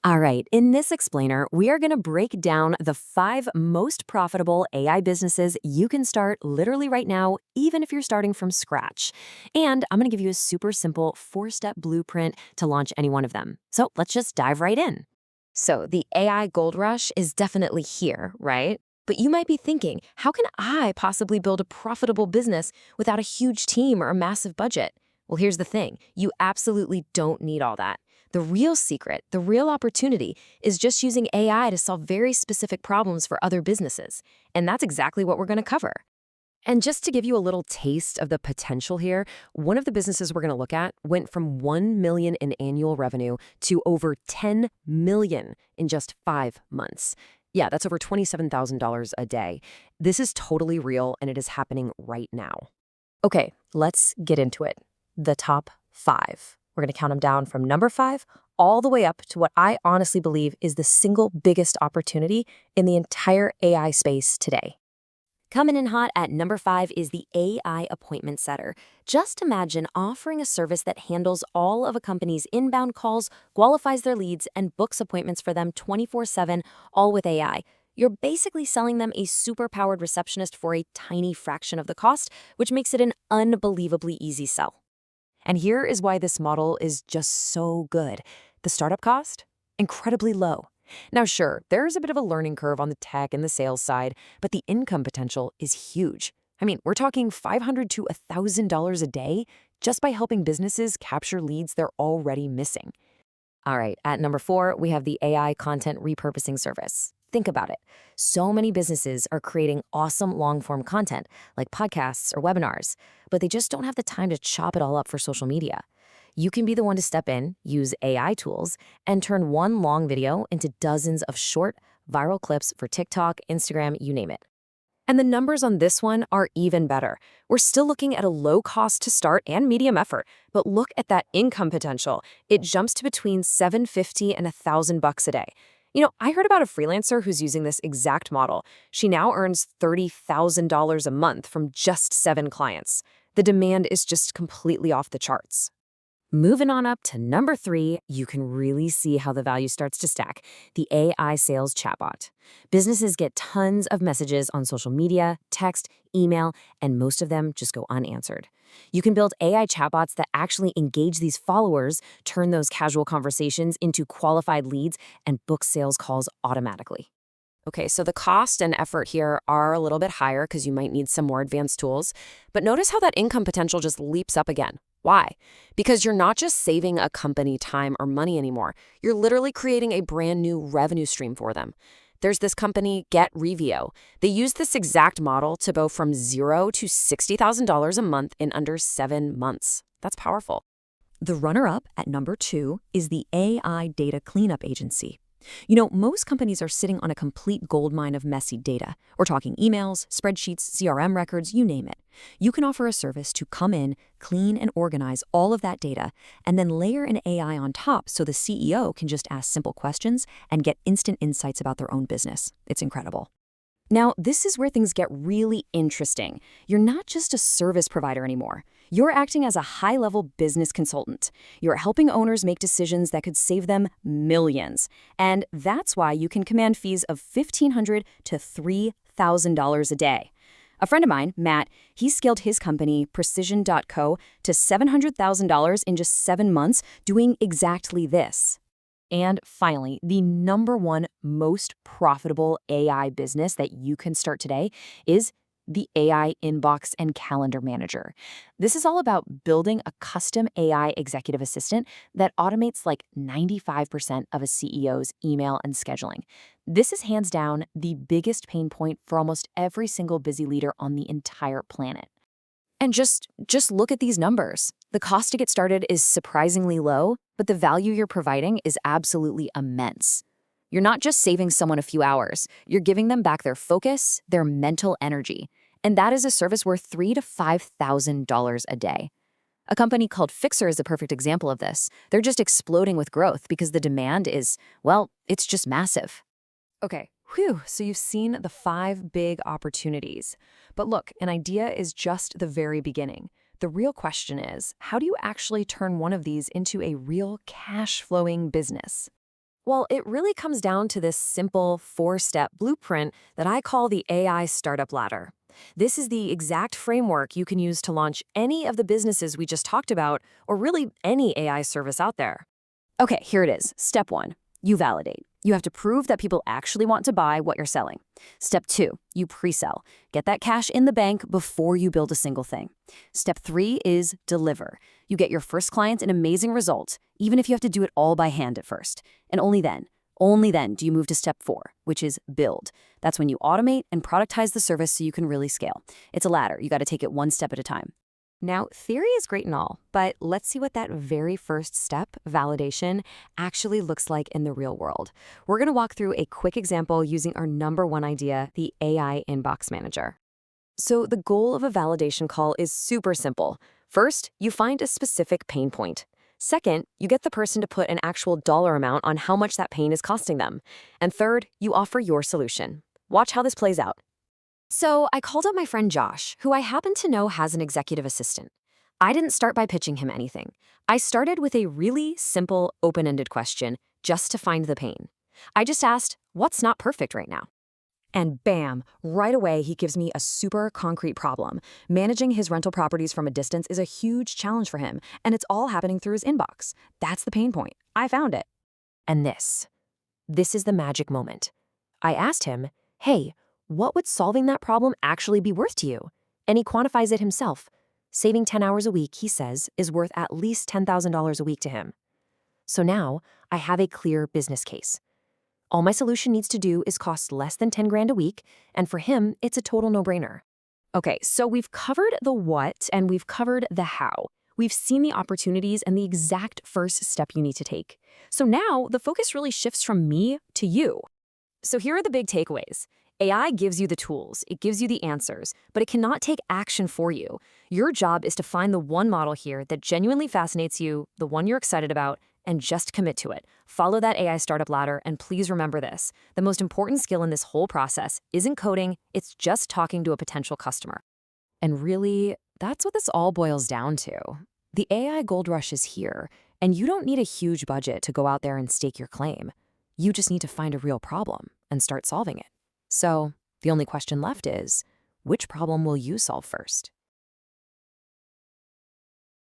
All right, in this explainer, we are going to break down the 5 most profitable AI businesses you can start literally right now, even if you're starting from scratch. And I'm going to give you a super simple 4-step blueprint to launch any one of them. So let's just dive right in. So the AI gold rush is definitely here, right? But you might be thinking, how can I possibly build a profitable business without a huge team or a massive budget? Well, here's the thing. You absolutely don't need all that. The real secret, the real opportunity, is just using AI to solve very specific problems for other businesses. And that's exactly what we're going to cover. And just to give you a little taste of the potential here, one of the businesses we're going to look at went from 1 million in annual revenue to over 10 million in just 5 months. Yeah, that's over $27,000 a day. This is totally real and it is happening right now. Okay, let's get into it. The top 5. We're going to count them down from number 5 all the way up to what I honestly believe is the single biggest opportunity in the entire AI space today. Coming in hot at number 5 is the AI appointment setter. Just imagine offering a service that handles all of a company's inbound calls, qualifies their leads, and books appointments for them 24/7, all with AI. You're basically selling them a super-powered receptionist for a tiny fraction of the cost, which makes it an unbelievably easy sell. And here is why this model is just so good. The startup cost? Incredibly low. Now, sure, there's a bit of a learning curve on the tech and the sales side, but the income potential is huge. I mean, we're talking $500 to $1,000 a day just by helping businesses capture leads they're already missing. All right, at number 4, we have the AI content repurposing service. Think about it. So many businesses are creating awesome long-form content, like podcasts or webinars, but they just don't have the time to chop it all up for social media. You can be the one to step in, use AI tools, and turn one long video into dozens of short, viral clips for TikTok, Instagram, you name it. And the numbers on this one are even better. We're still looking at a low cost to start and medium effort, but look at that income potential. It jumps to between $750 and $1,000 a day. I heard about a freelancer who's using this exact model. She now earns $30,000 a month from just 7 clients. The demand is just completely off the charts. Moving on up to number 3, you can really see how the value starts to stack, the AI sales chatbot. Businesses get tons of messages on social media, text, email, and most of them just go unanswered. You can build AI chatbots that actually engage these followers, turn those casual conversations into qualified leads, and book sales calls automatically. Okay, so the cost and effort here are a little bit higher because you might need some more advanced tools, but notice how that income potential just leaps up again. Why? Because you're not just saving a company time or money anymore. You're literally creating a brand new revenue stream for them. There's this company, Get Revio. They use this exact model to go from $0 to $60,000 a month in under 7 months. That's powerful. The runner-up at number 2 is the AI data cleanup agency. Most companies are sitting on a complete goldmine of messy data. We're talking emails, spreadsheets, CRM records, you name it. You can offer a service to come in, clean and organize all of that data, and then layer an AI on top so the CEO can just ask simple questions and get instant insights about their own business. It's incredible. Now, this is where things get really interesting. You're not just a service provider anymore. You're acting as a high-level business consultant. You're helping owners make decisions that could save them millions. And that's why you can command fees of $1,500 to $3,000 a day. A friend of mine, Matt, he scaled his company, Precision.co, to $700,000 in just 7 months, doing exactly this. And finally, the number 1 most profitable AI business that you can start today is the AI inbox and calendar manager. This is all about building a custom AI executive assistant that automates like 95% of a CEO's email and scheduling. This is hands down the biggest pain point for almost every single busy leader on the entire planet. And just look at these numbers. The cost to get started is surprisingly low, but the value you're providing is absolutely immense. You're not just saving someone a few hours, you're giving them back their focus, their mental energy. And that is a service worth $3,000 to $5,000 a day. A company called Fixer is a perfect example of this. They're just exploding with growth because the demand is, well, it's just massive. Okay, so you've seen the 5 big opportunities. But look, an idea is just the very beginning. The real question is, how do you actually turn one of these into a real cash-flowing business? Well, it really comes down to this simple four-step blueprint that I call the AI startup ladder. This is the exact framework you can use to launch any of the businesses we just talked about, or really any AI service out there. Okay, here it is. Step 1, you validate. You have to prove that people actually want to buy what you're selling. Step 2, you pre-sell. Get that cash in the bank before you build a single thing. Step 3 is deliver. You get your first clients an amazing result, even if you have to do it all by hand at first. And only then do you move to step 4, which is build. That's when you automate and productize the service so you can really scale. It's a ladder. You got to take it one step at a time. Now, theory is great and all, but let's see what that very first step, validation, actually looks like in the real world. We're going to walk through a quick example using our number one idea, the AI inbox manager. So the goal of a validation call is super simple. First, you find a specific pain point. Second, you get the person to put an actual dollar amount on how much that pain is costing them. And third, you offer your solution. Watch how this plays out. So I called up my friend Josh, who I happen to know has an executive assistant. I didn't start by pitching him anything. I started with a really simple, open-ended question just to find the pain. I just asked, what's not perfect right now? And bam, right away he gives me a super concrete problem. Managing his rental properties from a distance is a huge challenge for him, and it's all happening through his inbox. That's the pain point. I found it. And this is the magic moment. I asked him, hey, what would solving that problem actually be worth to you? And he quantifies it himself. Saving 10 hours a week, he says, is worth at least $10,000 a week to him. So now I have a clear business case. All my solution needs to do is cost less than 10 grand a week, and for him, it's a total no-brainer. Okay, so we've covered the what and we've covered the how. We've seen the opportunities and the exact first step you need to take. So now the focus really shifts from me to you. So here are the big takeaways. AI gives you the tools, it gives you the answers, but it cannot take action for you. Your job is to find the one model here that genuinely fascinates you, the one you're excited about, and just commit to it. Follow that AI startup ladder, and please remember this. The most important skill in this whole process isn't coding, it's just talking to a potential customer. And really, that's what this all boils down to. The AI gold rush is here, and you don't need a huge budget to go out there and stake your claim. You just need to find a real problem and start solving it. So the only question left is, which problem will you solve first?